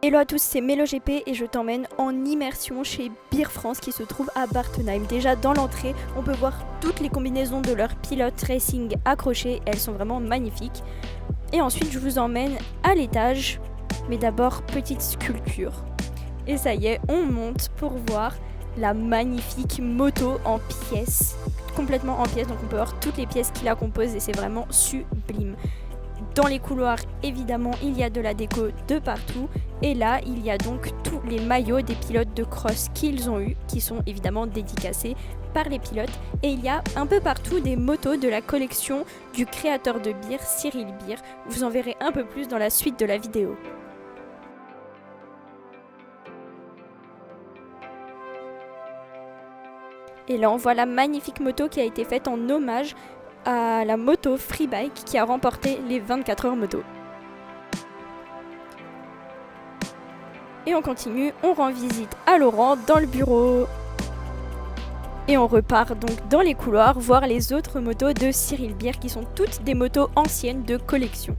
Hello à tous, c'est MeloGP et je t'emmène en immersion chez Beer France qui se trouve à Bartenheim. Déjà dans l'entrée, on peut voir toutes les combinaisons de leurs pilotes racing accrochées, elles sont vraiment magnifiques. Et ensuite je vous emmène à l'étage, mais d'abord petite sculpture. Et ça y est, on monte pour voir la magnifique moto en pièces, complètement en pièces, donc on peut voir toutes les pièces qui la composent et c'est vraiment sublime. Dans les couloirs, évidemment, il y a de la déco de partout. Et là, il y a donc tous les maillots des pilotes de cross qu'ils ont eu, qui sont évidemment dédicacés par les pilotes. Et il y a un peu partout des motos de la collection du créateur de bière, Cyril Beer. Vous en verrez un peu plus dans la suite de la vidéo. Et là, on voit la magnifique moto qui a été faite en hommage à la moto Freebike qui a remporté les 24 heures moto. Et on continue, on rend visite à Laurent dans le bureau. Et on repart donc dans les couloirs voir les autres motos de Cyril Beer qui sont toutes des motos anciennes de collection.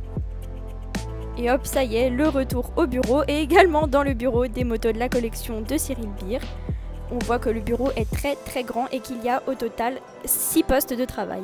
Et hop, ça y est, le retour au bureau et également dans le bureau des motos de la collection de Cyril Beer. On voit que le bureau est très grand et qu'il y a au total 6 postes de travail.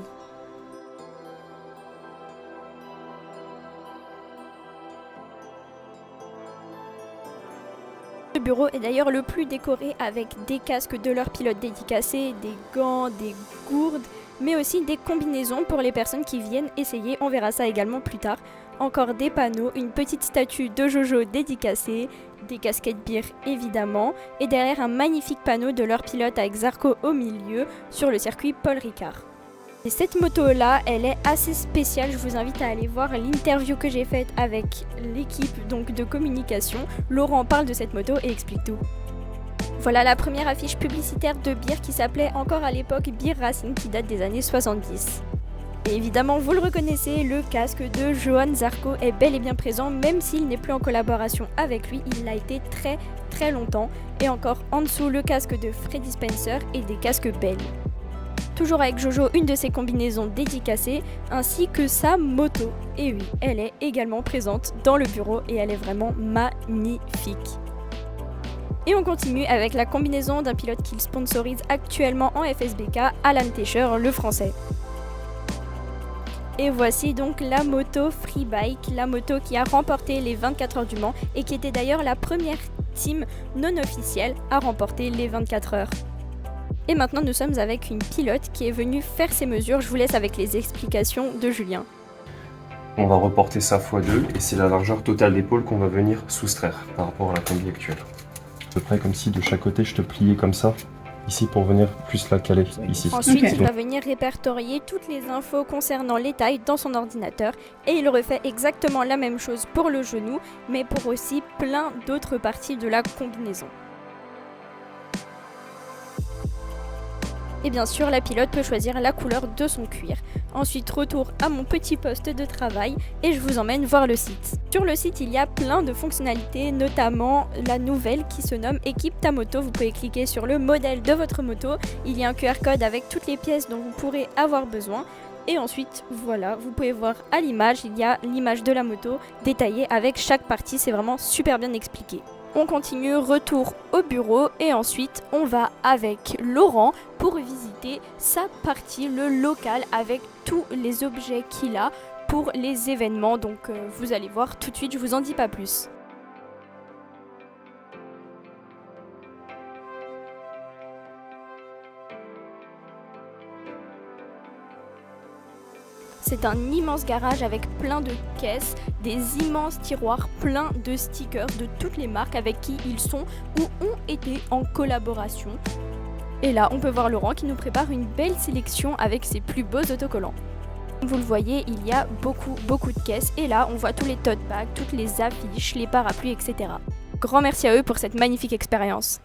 Le bureau est d'ailleurs le plus décoré avec des casques de leurs pilotes dédicacés, des gants, des gourdes, mais aussi des combinaisons pour les personnes qui viennent essayer, on verra ça également plus tard. Encore des panneaux, une petite statue de Jojo dédicacée, des casquettes Beer évidemment, et derrière un magnifique panneau de leur pilote avec Zarco au milieu sur le circuit Paul Ricard. Et cette moto-là, elle est assez spéciale, je vous invite à aller voir l'interview que j'ai faite avec l'équipe donc de communication. Laurent parle de cette moto et explique tout. Voilà la première affiche publicitaire de Beer qui s'appelait encore à l'époque Beer Racing qui date des années 70. Et évidemment, vous le reconnaissez, le casque de Johan Zarco est bel et bien présent, même s'il n'est plus en collaboration avec lui, il l'a été très longtemps. Et encore en dessous, le casque de Freddy Spencer et des casques Bell. Toujours avec Jojo, une de ses combinaisons dédicacées, ainsi que sa moto. Et oui, elle est également présente dans le bureau et elle est vraiment magnifique. Et on continue avec la combinaison d'un pilote qu'il sponsorise actuellement en FSBK, Alan Tescher, le français. Et voici donc la moto Freebike, la moto qui a remporté les 24 heures du Mans et qui était d'ailleurs la première team non officielle à remporter les 24 heures. Et maintenant nous sommes avec une pilote qui est venue faire ses mesures, je vous laisse avec les explications de Julien. On va reporter ça x2 et c'est la largeur totale d'épaule qu'on va venir soustraire par rapport à la combi actuelle. À peu près comme si de chaque côté je te pliais comme ça, ici pour venir plus la caler, ici. Ensuite il va venir répertorier toutes les infos concernant les tailles dans son ordinateur et il refait exactement la même chose pour le genou mais pour aussi plein d'autres parties de la combinaison. Et bien sûr, la pilote peut choisir la couleur de son cuir. Ensuite, retour à mon petit poste de travail et je vous emmène voir le site. Sur le site, il y a plein de fonctionnalités, notamment la nouvelle qui se nomme Équipe ta moto. Vous pouvez cliquer sur le modèle de votre moto. Il y a un QR code avec toutes les pièces dont vous pourrez avoir besoin. Et ensuite, voilà, vous pouvez voir à l'image, il y a l'image de la moto détaillée avec chaque partie. C'est vraiment super bien expliqué. On continue, retour au bureau et ensuite on va avec Laurent pour visiter sa partie, le local avec tous les objets qu'il a pour les événements. Donc vous allez voir tout de suite, je vous en dis pas plus. C'est un immense garage avec plein de caisses, des immenses tiroirs pleins de stickers de toutes les marques avec qui ils sont ou ont été en collaboration. Et là, on peut voir Laurent qui nous prépare une belle sélection avec ses plus beaux autocollants. Comme vous le voyez, il y a beaucoup de caisses et là, on voit tous les tote bags, toutes les affiches, les parapluies, etc. Grand merci à eux pour cette magnifique expérience.